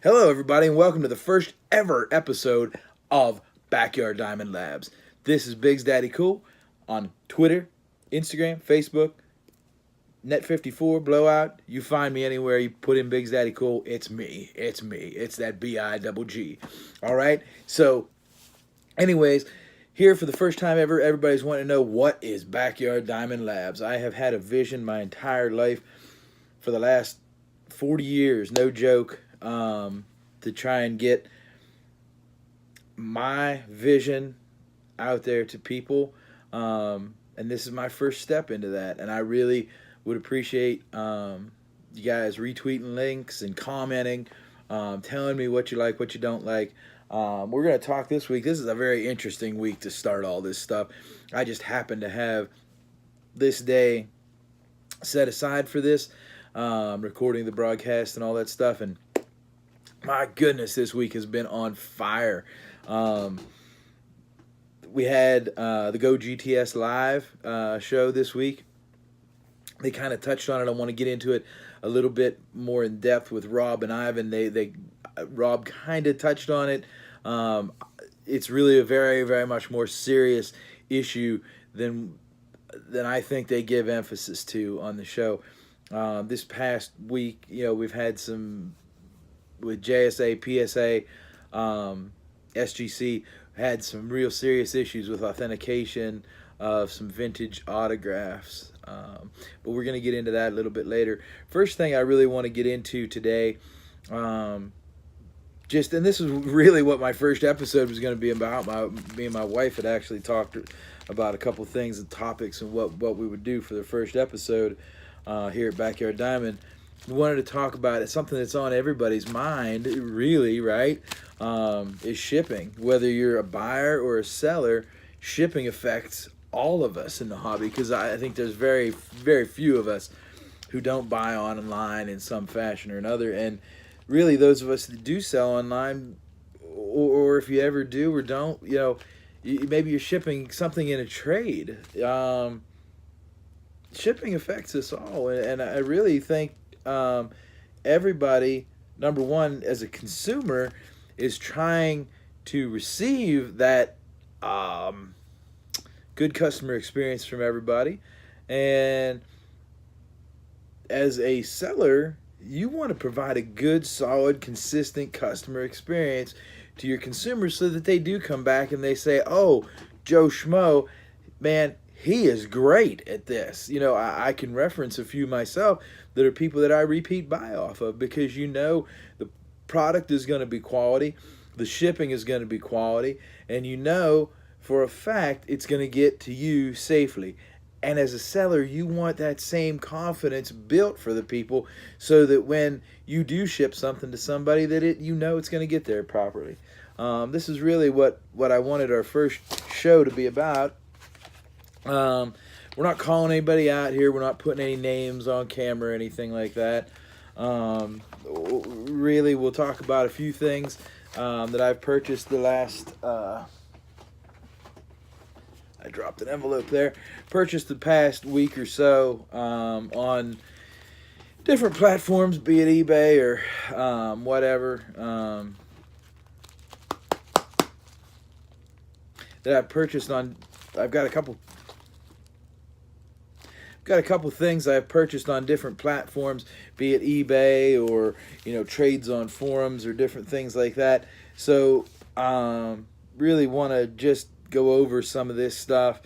Hello, everybody, and welcome to the first ever episode of Backyard Diamond Labs. This is Biggsdaddycool on Twitter, Instagram, Facebook, Net54, Blowout. You find me anywhere. You put in Biggsdaddycool. It's me. It's me. It's that B-I-double-G. All right? So, anyways, here for the first time ever, everybody's wanting to know what is Backyard Diamond Labs. I have had a vision my entire life for the last 40 years, no joke, to try and get my vision out there to people. And this is my first step into that. And I really would appreciate you guys retweeting links and commenting, telling me what you like, what you don't like. We're going to talk this week. This is a very interesting week to start all this stuff. I just happen to have this day set aside for this, recording the broadcast and all that stuff. And my goodness, this week has been on fire. We had the Go GTS Live show this week. They kind of touched on it. I want to get into it a little bit more in depth with Rob and Ivan. Rob kind of touched on it. It's really a very, very much more serious issue than I think they give emphasis to on the show. This past week, we've had some with JSA, PSA, SGC, had some real serious issues with authentication of some vintage autographs. But we're going to get into that a little bit later. First thing I really want to get into today, and this is really what my first episode was going to be about. Me and my wife had actually talked about a couple things and topics and what we would do for the first episode here at Backyard Diamond. We wanted to talk about it. Something that's on everybody's mind, really, right? Is shipping. Whether you're a buyer or a seller, shipping affects all of us in the hobby, because I think there's very, very few of us who don't buy online in some fashion or another. And really, those of us that do sell online, or if you ever do or don't, maybe you're shipping something in a trade. Shipping affects us all, and I really think everybody, number one, as a consumer, is trying to receive that good customer experience from everybody. And as a seller, you want to provide a good, solid, consistent customer experience to your consumers so that they do come back and they say, oh, Joe Schmo, man, he is great at this. I can reference a few myself that are people that I repeat buy off of, because the product is going to be quality, the shipping is going to be quality, and for a fact it's going to get to you safely. And as a seller, you want that same confidence built for the people so that when you do ship something to somebody, that it's going to get there properly. This is really what I wanted our first show to be about. We're not calling anybody out here. We're not putting any names on camera or anything like that. Really, we'll talk about a few things that I've purchased the last... I dropped an envelope there. Purchased the past week or so on different platforms, be it eBay or whatever. That I've purchased on... I've got a couple things I've purchased on different platforms, be it eBay or trades on forums or different things like that. So really want to just go over some of this stuff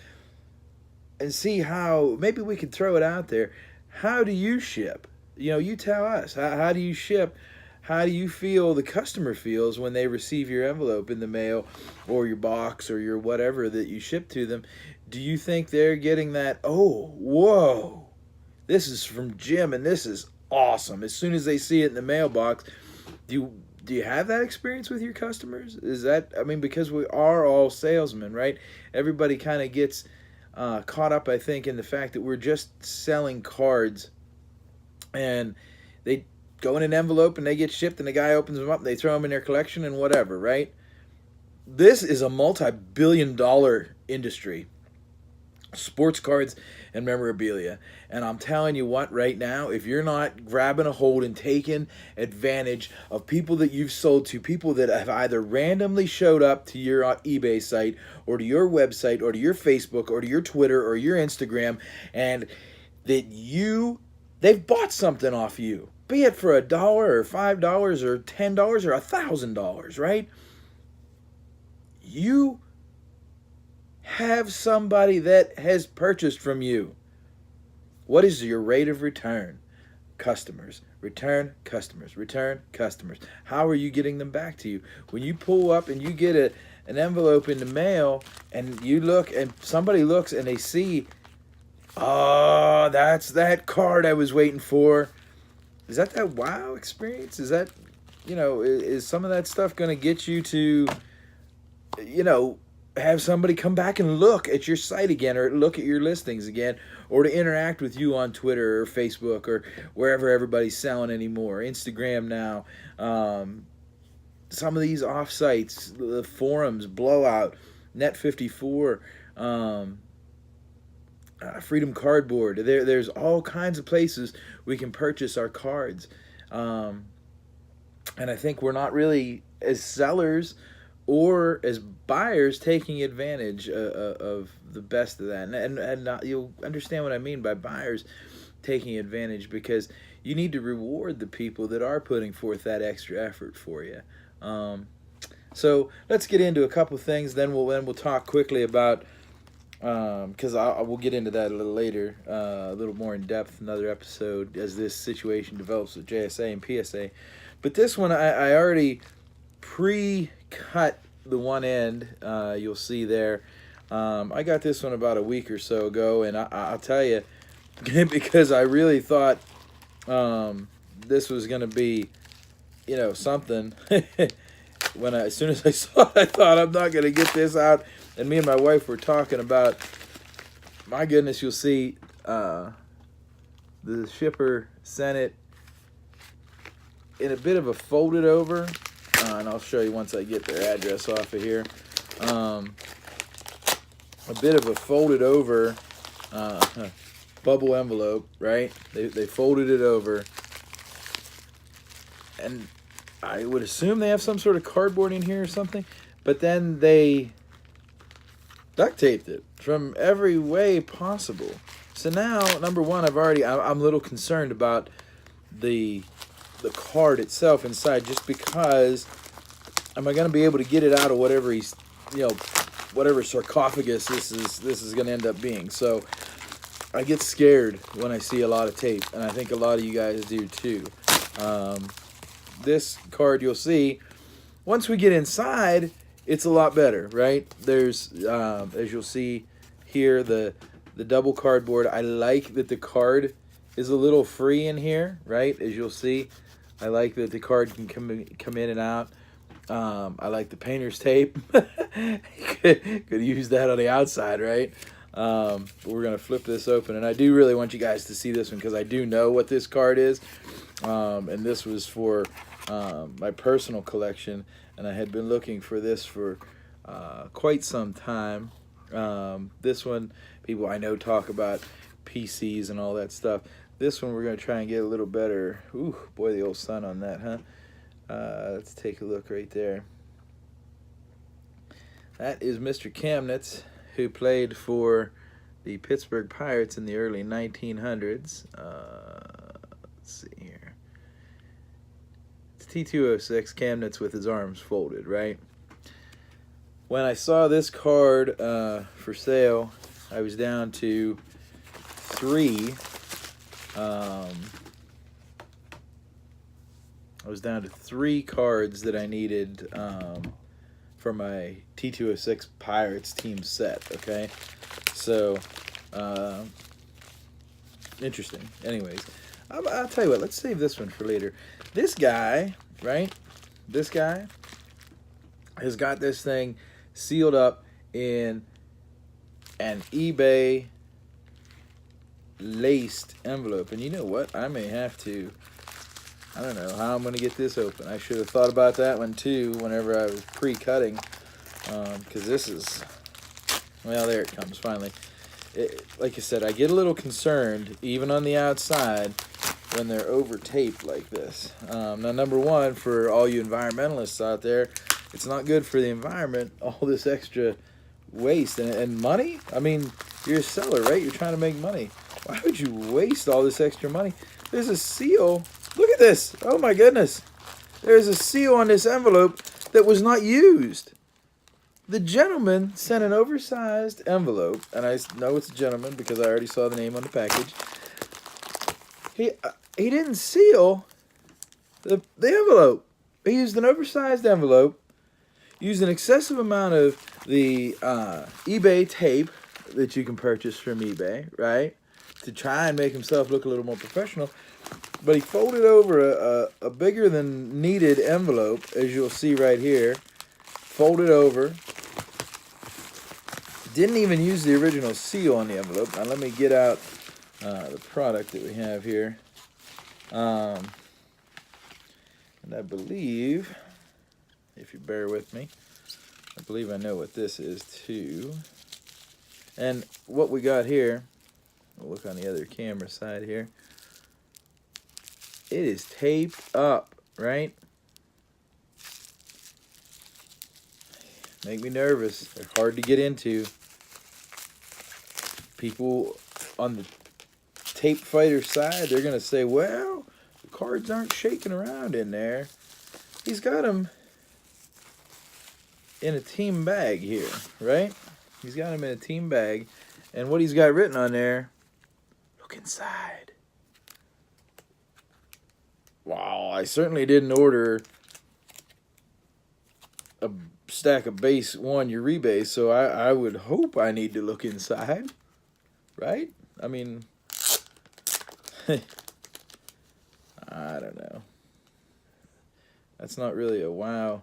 and see how maybe we could throw it out there. How do you ship? You tell us. How do you ship? How do you feel the customer feels when they receive your envelope in the mail or your box or your whatever that you ship to them? Do you think they're getting that, oh, whoa, this is from Jim and this is awesome? As soon as they see it in the mailbox, do you have that experience with your customers? Because we are all salesmen, right? Everybody kind of gets caught up, I think, in the fact that we're just selling cards, and they go in an envelope and they get shipped and the guy opens them up and they throw them in their collection and whatever, right? This is a multi-billion-dollar industry. sports cards and memorabilia. And I'm telling you what, right now, if you're not grabbing a hold and taking advantage of people that you've sold to, people that have either randomly showed up to your eBay site or to your website or to your Facebook or to your Twitter or your Instagram, and that they've bought something off you, be it for $1 or $5 or $10 or $1,000, right? You have somebody that has purchased from you. What is your rate of return? Customers. Return customers. Return customers. How are you getting them back to you? When you pull up and you get an envelope in the mail and you look and somebody looks and they see, oh, that's that card I was waiting for. Is that wow experience? Is that, is some of that stuff going to get you to, have somebody come back and look at your site again or look at your listings again or to interact with you on Twitter or Facebook or wherever everybody's selling anymore, Instagram now. Some of these off sites, the forums, Blowout, Net54, Freedom Cardboard. There's all kinds of places we can purchase our cards. And I think we're not really, as sellers or as buyers, taking advantage of the best of that. And you'll understand what I mean by buyers taking advantage, because you need to reward the people that are putting forth that extra effort for you. So let's get into a couple things, then we'll talk quickly about, because we'll get into that a little later, a little more in depth, another episode as this situation develops with JSA and PSA. But this one, I already pre-cut the one end, you'll see there. I got this one about a week or so ago, and I'll tell you, because I really thought this was going to be, something. As soon as I saw it, I thought, I'm not going to get this out. And me and my wife were talking about, my goodness, you'll see the shipper sent it in a bit of a folded over, and I'll show you once I get their address off of here. A bit of a folded over bubble envelope, right? They folded it over, and I would assume they have some sort of cardboard in here or something, but then they duct taped it from every way possible. So now, number one, I'm a little concerned about the card itself inside, just because am I going to be able to get it out of whatever whatever sarcophagus this is going to end up being. So I get scared when I see a lot of tape, and I think a lot of you guys do too. This card, you'll see, once we get inside, it's a lot better, right? There's, as you'll see here, the double cardboard. I like that the card is a little free in here, right? As you'll see, I like that the card can come in and out. I like the painter's tape. Could use that on the outside, right? But we're going to flip this open, and I do really want you guys to see this one, because I do know what this card is. And this was for my personal collection, and I had been looking for this for quite some time. This one, people I know talk about PCs and all that stuff. This one we're going to try and get a little better. Ooh, boy, the old sun on that, huh? Let's take a look right there. That is Mr. Kamnitz, who played for the Pittsburgh Pirates in the early 1900s. Let's see here. It's T206, Kamnitz with his arms folded, right? When I saw this card for sale, I was down to 3. I was down to 3 cards that I needed for my T206 Pirates team set, okay? So, interesting. Anyways, I'll tell you what, let's save this one for later. This guy, right? This guy has got this thing sealed up in an eBay laced envelope. And you know what? I may have to, I don't know how I'm going to get this open. I should have thought about that one too whenever I was pre-cutting, because this is, well, there it comes finally. like I said, I get a little concerned, even on the outside, when they're over taped like this. Now, number one, for all you environmentalists out there, it's not good for the environment, all this extra waste and money. I mean, you're a seller, right? You're trying to make money. Why would you waste all this extra money? There's a seal. Look at this. Oh my goodness. There's a seal on this envelope that was not used. The gentleman sent an oversized envelope, and I know it's a gentleman because I already saw the name on the package. He didn't seal the envelope. He used an oversized envelope, used an excessive amount of the eBay tape that you can purchase from eBay, right, to try and make himself look a little more professional. But he folded over a bigger than needed envelope, as you'll see right here. Folded over. Didn't even use the original seal on the envelope. Now let me get out the product that we have here. And I believe, if you bear with me, I believe I know what this is too. And what we got here, we'll look on the other camera side here. It is taped up, right? Make me nervous. They're hard to get into. People on the tape fighter side, they're going to say, well, the cards aren't shaking around in there. He's got them in a team bag here, right? He's got them in a team bag. And what he's got written on there, look inside. Wow, I certainly didn't order a stack of base 1 Uribe, so I would hope I need to look inside, right? I mean, I don't know. That's not really a wow.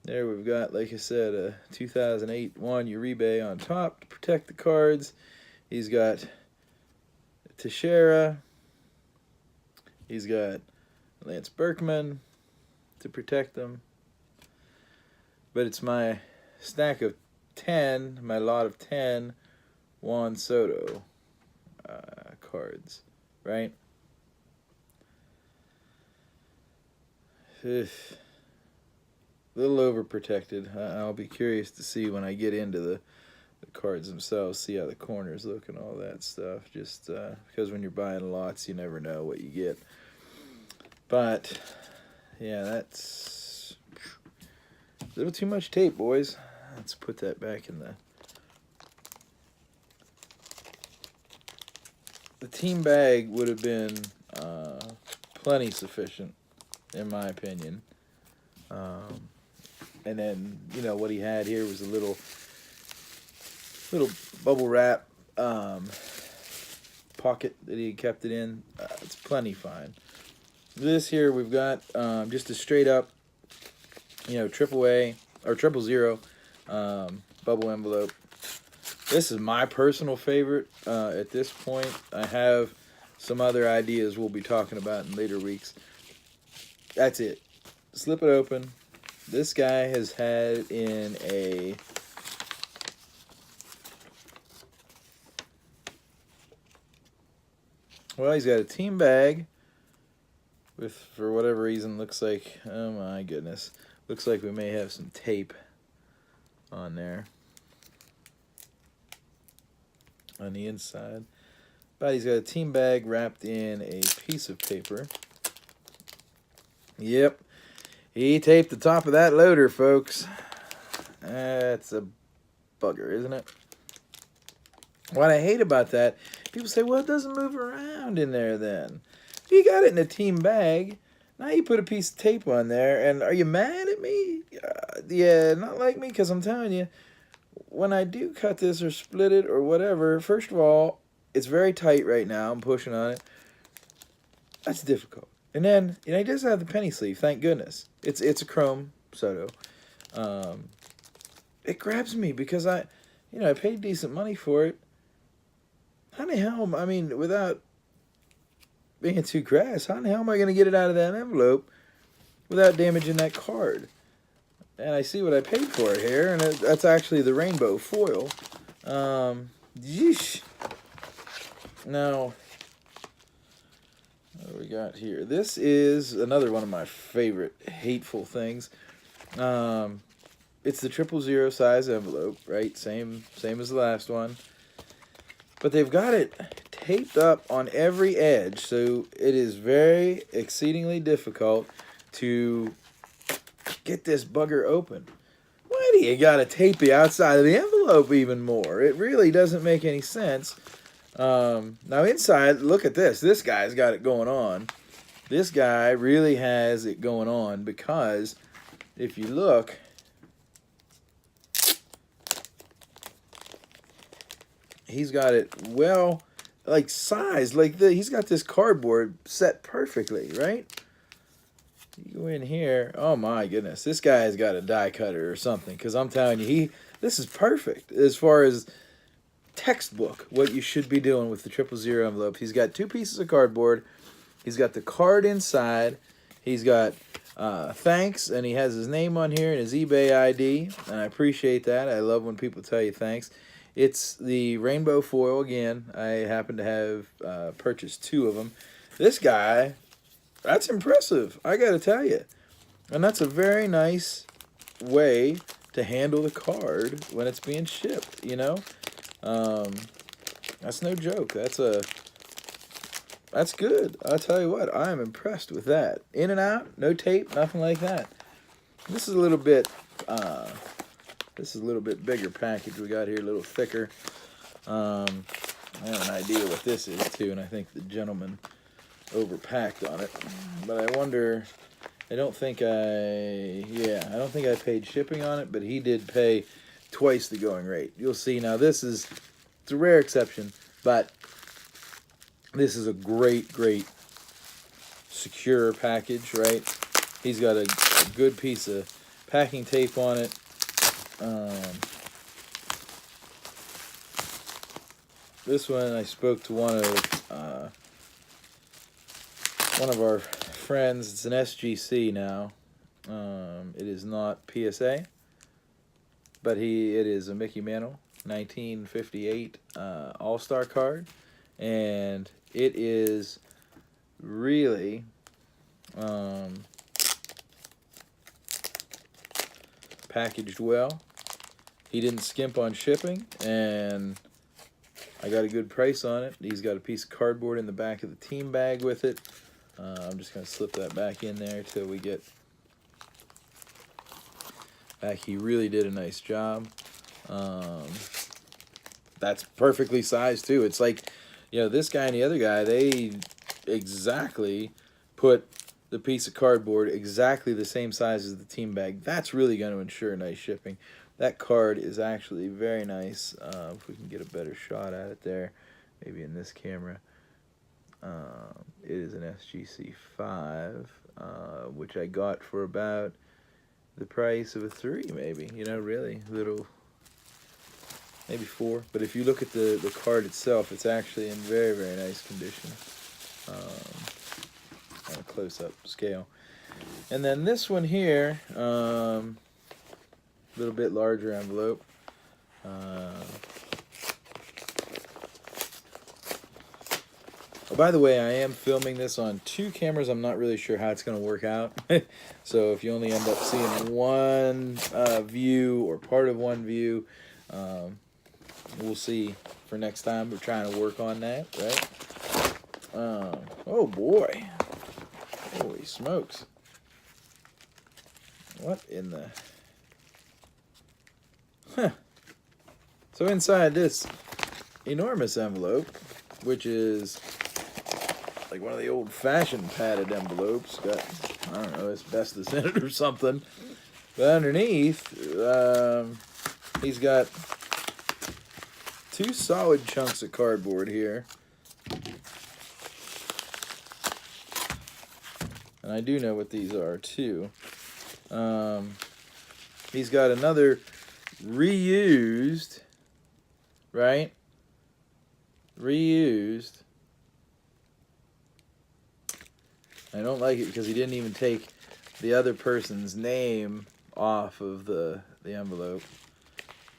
There we've got, like I said, a 2008 1 Uribe on top to protect the cards. He's got Teixeira. He's got Lance Berkman to protect them. But it's my stack of 10, my lot of 10 Juan Soto cards, right? A little overprotected. I'll be curious to see when I get into the cards themselves, see how the corners look and all that stuff. Just because when you're buying lots, you never know what you get. But, yeah, that's a little too much tape, boys. Let's put that back in the team bag would have been plenty sufficient, in my opinion. And then, you know, what he had here was a little bubble wrap pocket that he kept it in. It's plenty fine. This here we've got just a straight up, you know, AAA or 000 bubble envelope. This is my personal favorite at this point. I have some other ideas we'll be talking about in later weeks. That's it. Slip it open. This guy has had in a well, he's got a team bag with, for whatever reason, looks like, oh my goodness, looks like we may have some tape on there on the inside. But he's got a team bag wrapped in a piece of paper. Yep, he taped the top of that loader, folks. That's a bugger, isn't it? What I hate about that, people say, well, it doesn't move around in there then. You got it in a team bag. Now you put a piece of tape on there, and are you mad at me? Yeah, not like me, because I'm telling you, when I do cut this or split it or whatever, first of all, it's very tight right now. I'm pushing on it. That's difficult. And then, you know, he does have the penny sleeve, thank goodness. It's a chrome Soto. It grabs me because I paid decent money for it. How the hell, I mean, without being too crass, how the hell am I going to get it out of that envelope without damaging that card? And I see what I paid for it here, and that's actually the rainbow foil. Yeesh. Now, what do we got here? This is another one of my favorite hateful things. It's the 000 size envelope, right? Same as the last one. But they've got it taped up on every edge, so it is very exceedingly difficult to get this bugger open. Why do you gotta tape the outside of the envelope even more? It really doesn't make any sense. Now inside, look at this. This guy's got it going on. This guy really has it going on, because if you look, he's got it well, like sized, like he's got this cardboard set perfectly, right? You go in here, oh my goodness, this guy has got a die cutter or something, because I'm telling you, this is perfect as far as textbook what you should be doing with the 000 envelope. He's got 2 pieces of cardboard. He's got the card inside. He's got thanks, and he has his name on here and his eBay ID, and I appreciate that. I love when people tell you thanks. It's the rainbow foil again. I happen to have purchased 2 of them. This guy, that's impressive, I gotta tell you. And that's a very nice way to handle the card when it's being shipped, you know? That's no joke. That's good. I'll tell you what, I am impressed with that. In and out, no tape, nothing like that. This is a little bit bigger package we got here, a little thicker. I have an idea what this is too, and I think the gentleman overpacked on it. But I wonder, I don't think I paid shipping on it, but he did pay twice the going rate. You'll see now, it's a rare exception, but this is a great secure package, right? He's got a good piece of packing tape on it. This one, I spoke to one of our friends. It's an SGC now. It is not PSA, but it is a Mickey Mantle 1958 All-Star card, and it is really packaged well. He didn't skimp on shipping, and I got a good price on it. He's got a piece of cardboard in the back of the team bag with it. I'm just going to slip that back in there till we get back. He really did a nice job. That's perfectly sized too. It's like, you know, this guy and the other guy, they exactly put the piece of cardboard exactly the same size as the team bag. That's really going to ensure nice shipping. That card is actually very nice. If we can get a better shot at it there, maybe in this camera. It is an SGC 5, which I got for about the price of a 3, maybe. You know, really little, maybe 4. But if you look at the card itself, it's actually in very nice condition. On a close-up scale. And then this one here, little bit larger envelope. Oh, by the way, I am filming this on 2 cameras. I'm not really sure how it's going to work out. So if you only end up seeing one view or part of one view, we'll see for next time. We're trying to work on that, right? Oh boy. Holy smokes. What in the... Huh. So inside this enormous envelope, which is like one of the old-fashioned padded envelopes, got, I don't know, asbestos in it or something. But underneath, he's got 2 solid chunks of cardboard here. And I do know what these are too. He's got another reused, right? Reused. I don't like it because he didn't even take the other person's name off of the envelope.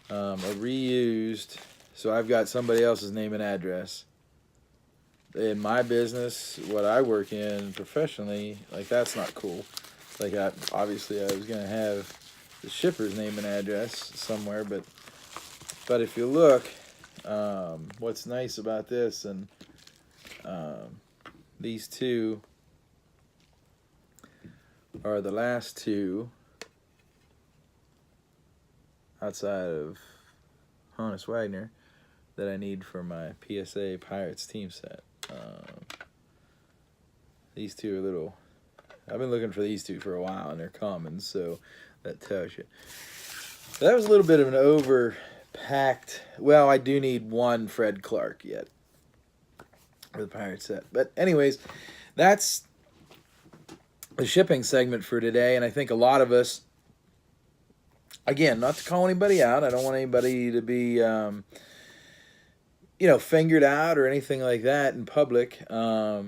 A reused So I've got somebody else's name and address. In my business, what I work in professionally, like that's not cool. Like obviously I was gonna have the shipper's name and address somewhere, but if you look, what's nice about this and these two are the last two outside of Honus Wagner that I need for my PSA Pirates team set. These two are little. I've been looking for these two for a while, and they're common, so that tells you. That was a little bit of an overpacked. Well, I do need one Fred Clark yet for the Pirate set. But anyways, that's the shipping segment for today, and I think a lot of us, again, not to call anybody out, I don't want anybody to be, fingered out or anything like that in public. But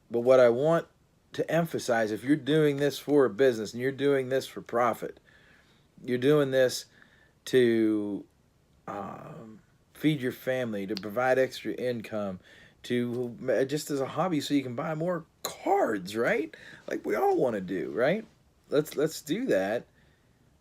what I want to emphasize, if you're doing this for a business and you're doing this for profit, you're doing this to feed your family, to provide extra income, to just as a hobby so you can buy more cards, right? Like we all want to do, right? Let's do that.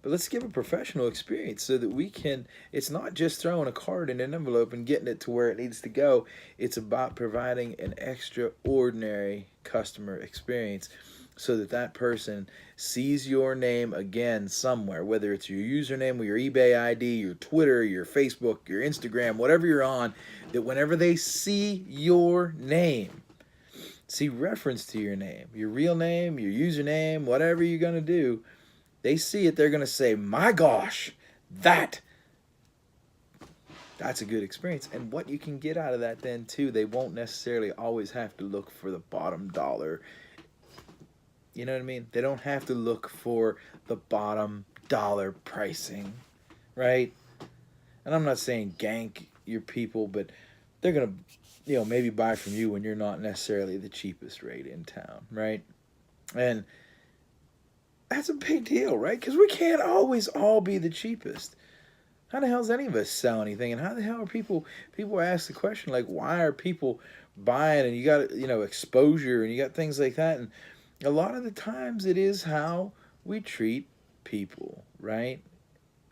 But let's give a professional experience so that we can, it's not just throwing a card in an envelope and getting it to where it needs to go. It's about providing an extraordinary customer experience so that that person sees your name again somewhere, whether it's your username or your eBay ID, your Twitter, your Facebook, your Instagram, whatever you're on, that whenever they see your name, see reference to your name, your real name, your username, whatever you're going to do, they see it, they're going to say, my gosh, that's a good experience. And what you can get out of that then, too, they won't necessarily always have to look for the bottom dollar. You know what I mean? They don't have to look for the bottom dollar pricing, right? And I'm not saying gank your people, but they're going to, maybe buy from you when you're not necessarily the cheapest rate in town, right? And that's a big deal, right? Because we can't always all be the cheapest. How the hell does any of us sell anything? And how the hell are people ask the question, like, why are people buying? And you got, exposure and you got things like that. And a lot of the times it is how we treat people, right?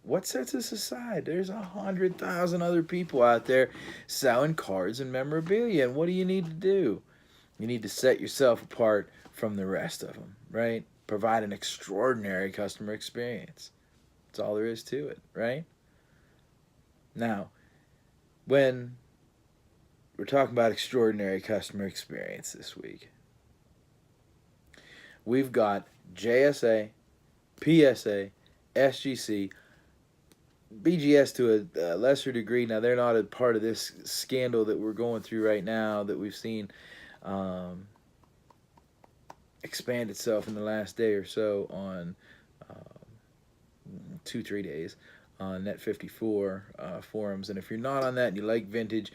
What sets us aside? There's 100,000 other people out there selling cards and memorabilia. And what do you need to do? You need to set yourself apart from the rest of them, right? Provide an extraordinary customer experience. That's all there is to it, right? Now, when we're talking about extraordinary customer experience this week, we've got JSA, PSA, SGC, BGS to a lesser degree. Now, they're not a part of this scandal that we're going through right now that we've seen expand itself in the last day or so on 2-3 days on Net54 forums. And if you're not on that and you like vintage,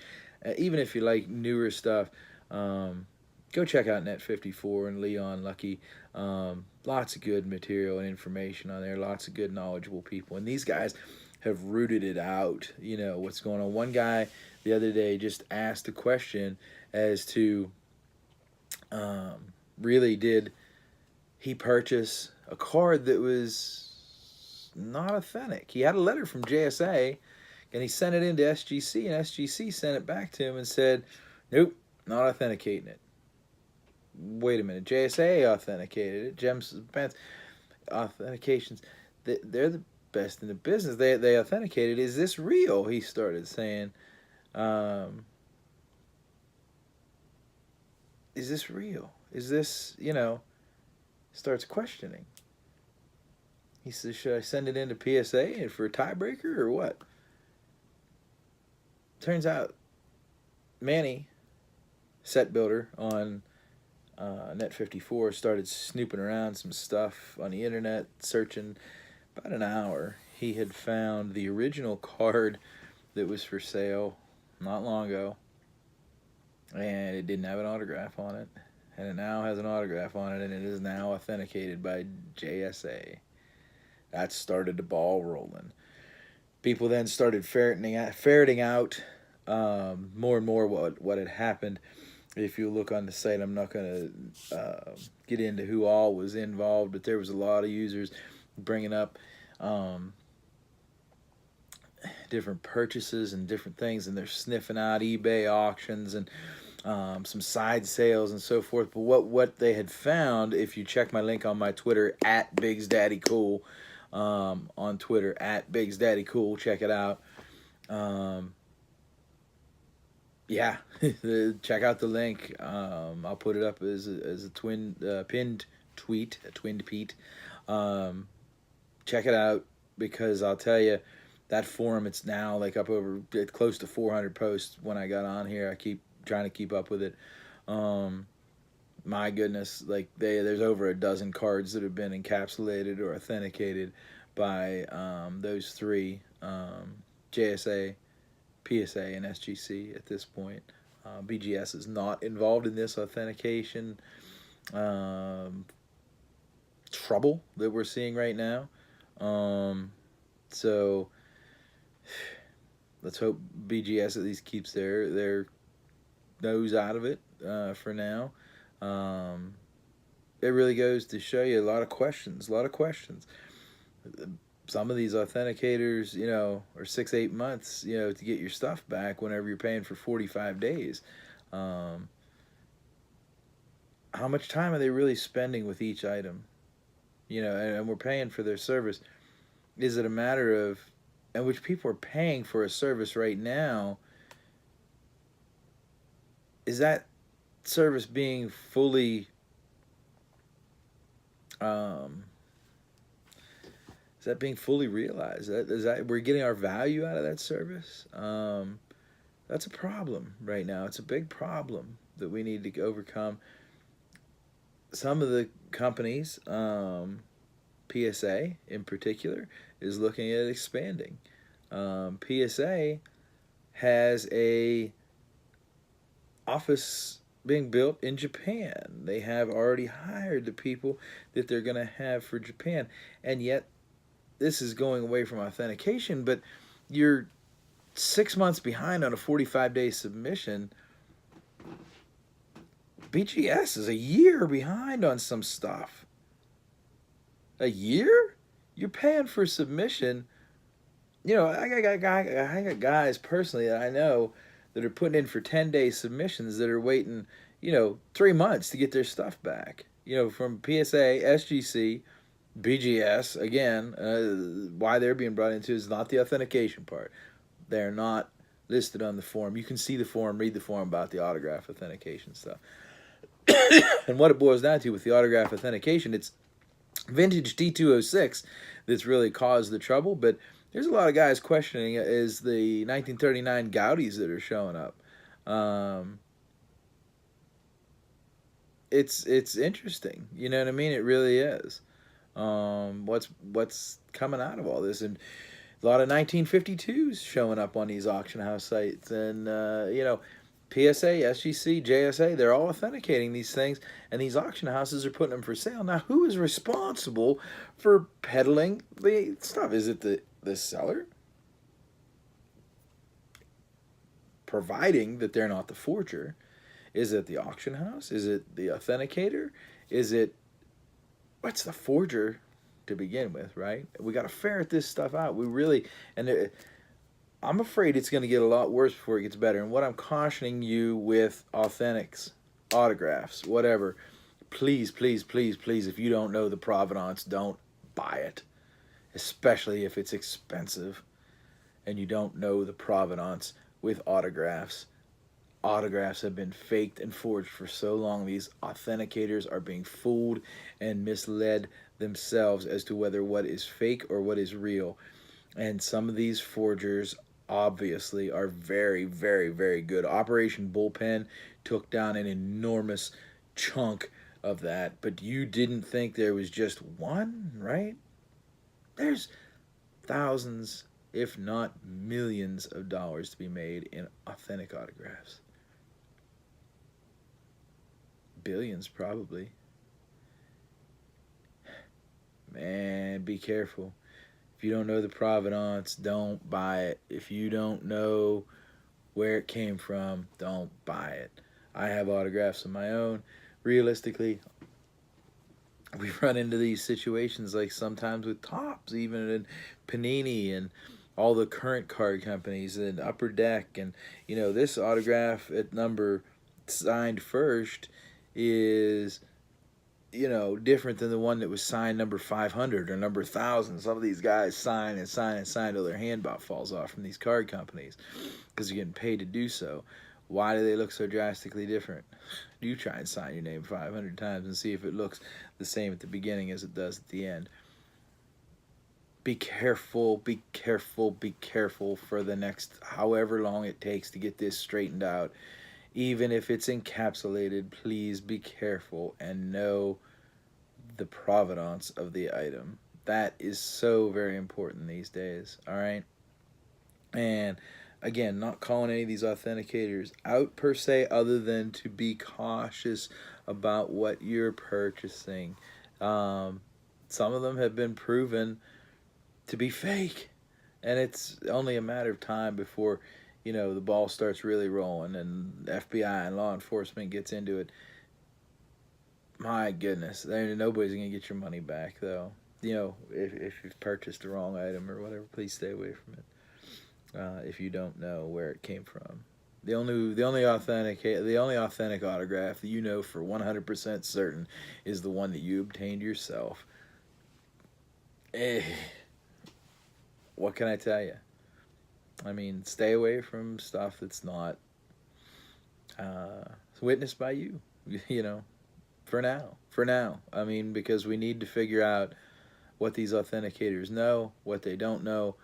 even if you like newer stuff, go check out Net54 and Leon Lucky. Lots of good material and information on there, lots of good knowledgeable people, and these guys have rooted it out, what's going on. One guy the other day just asked a question as to really, did he purchase a card that was not authentic? He had a letter from JSA, and he sent it into SGC, and SGC sent it back to him and said, nope, not authenticating it. Wait a minute, JSA authenticated it. Gems Pants authentications, they're the best in the business. They authenticated. Is this real? He started saying, is this real? Is this, starts questioning. He says, should I send it into PSA for a tiebreaker or what? Turns out Manny, set builder on Net54, started snooping around some stuff on the internet, searching. About an hour, he had found the original card that was for sale not long ago, and it didn't have an autograph on it, and it now has an autograph on it, and it is now authenticated by JSA. That started the ball rolling. People then started ferreting out more and more what had happened. If you look on the site, I'm not going to get into who all was involved, but there was a lot of users bringing up different purchases and different things, and they're sniffing out eBay auctions and some side sales and so forth. But what they had found, if you check my link on my Twitter at biggsdaddycool, on Twitter at biggsdaddycool, check it out. Yeah, check out the link. I'll put it up as a pinned tweet, a twinned Pete. Check it out, because I'll tell you, that forum, it's now like up over close to 400 posts. When I got on here, I keep trying to keep up with it. My goodness, like there's over a dozen cards that have been encapsulated or authenticated by those three, JSA, PSA, and SGC at this point. BGS is not involved in this authentication trouble that we're seeing right now. So let's hope BGS at least keeps their nose out of it for now. It really goes to show you a lot of questions. Some of these authenticators, are 6-8 months, to get your stuff back whenever you're paying for 45 days. How much time are they really spending with each item? And we're paying for their service. Is it a matter of, and which people are paying for a service right now, is that service being fully realized? Is that we're getting our value out of that service? That's a problem right now. It's a big problem that we need to overcome. Some of the companies, PSA in particular, is looking at expanding. PSA has a office being built in Japan. They have already hired the people that they're going to have for Japan, and yet this is going away from authentication, but you're 6 months behind on a 45-day submission. BGS is a year behind on some stuff. A year? You're paying for submission. I got guys personally that I know that are putting in for 10-day submissions that are waiting, 3 months to get their stuff back. From PSA, SGC, BGS. Again, why they're being brought into is not the authentication part. They're not listed on the form. You can see the form, read the form about the autograph authentication stuff. And what it boils down to with the autograph authentication, it's vintage T206 that's really caused the trouble. But there's a lot of guys questioning it is the 1939 Gaudis that are showing up. It's interesting. You know what I mean? It really is. What's coming out of all this, and a lot of 1952s showing up on these auction house sites, and PSA, SGC, JSA, they're all authenticating these things, and these auction houses are putting them for sale. Now, who is responsible for peddling the stuff? Is it the seller? Providing that they're not the forger. Is it the auction house? Is it the authenticator? What's the forger to begin with, right? We got to ferret this stuff out. I'm afraid it's going to get a lot worse before it gets better. And what I'm cautioning you with authentics, autographs, whatever, please, please, please, please, if you don't know the provenance, don't buy it. Especially if it's expensive and you don't know the provenance with autographs. Autographs have been faked and forged for so long. These authenticators are being fooled and misled themselves as to whether what is fake or what is real. And some of these forgers obviously are very, very, very good. Operation Bullpen took down an enormous chunk of that, but you didn't think there was just one, right? There's thousands, if not millions of dollars to be made in authentic autographs. Billions, probably. Man, be careful. If you don't know the provenance, don't buy it. If you don't know where it came from, don't buy it. I have autographs of my own. Realistically, we run into these situations like sometimes with Topps, even in Panini and all the current card companies and Upper Deck, and this autograph at number signed first is different than the one that was signed number 500 or number 1,000. Some of these guys sign and sign and sign till their hand about falls off from these card companies because they're getting paid to do so. Why do they look so drastically different? You try and sign your name 500 times and see if it looks the same at the beginning as it does at the end. Be careful, be careful, be careful for the next however long it takes to get this straightened out. Even if it's encapsulated, please be careful and know the provenance of the item. That is so very important these days, all right? And again, not calling any of these authenticators out per se, other than to be cautious about what you're purchasing. Some of them have been proven to be fake, and it's only a matter of time before the ball starts really rolling and FBI and law enforcement gets into it. My goodness, nobody's gonna get your money back though. If you've purchased the wrong item or whatever, please stay away from it. If you don't know where it came from, the only authentic autograph that for 100% certain is the one that you obtained yourself. What can I tell you? I mean, stay away from stuff that's not witnessed by you. For now. I mean, because we need to figure out what these authenticators know, what they don't know,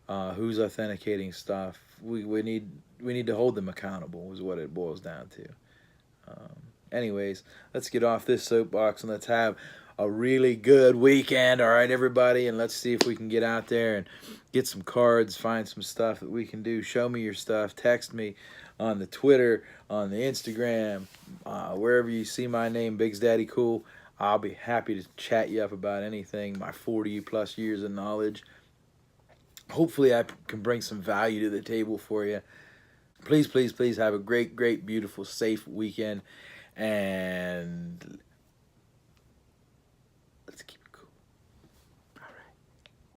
who's authenticating stuff. We need to hold them accountable is what it boils down to. Anyways, let's get off this soapbox and let's have a really good weekend. All right, everybody, and let's see if we can get out there and get some cards, find some stuff that we can do. Show me your stuff. Text me on the Twitter, on the Instagram, wherever you see my name, biggsdaddycool. I'll be happy to chat you up about anything. My 40+ years of knowledge. Hopefully I can bring some value to the table for you. Please, please, please have a great, great, beautiful, safe weekend. And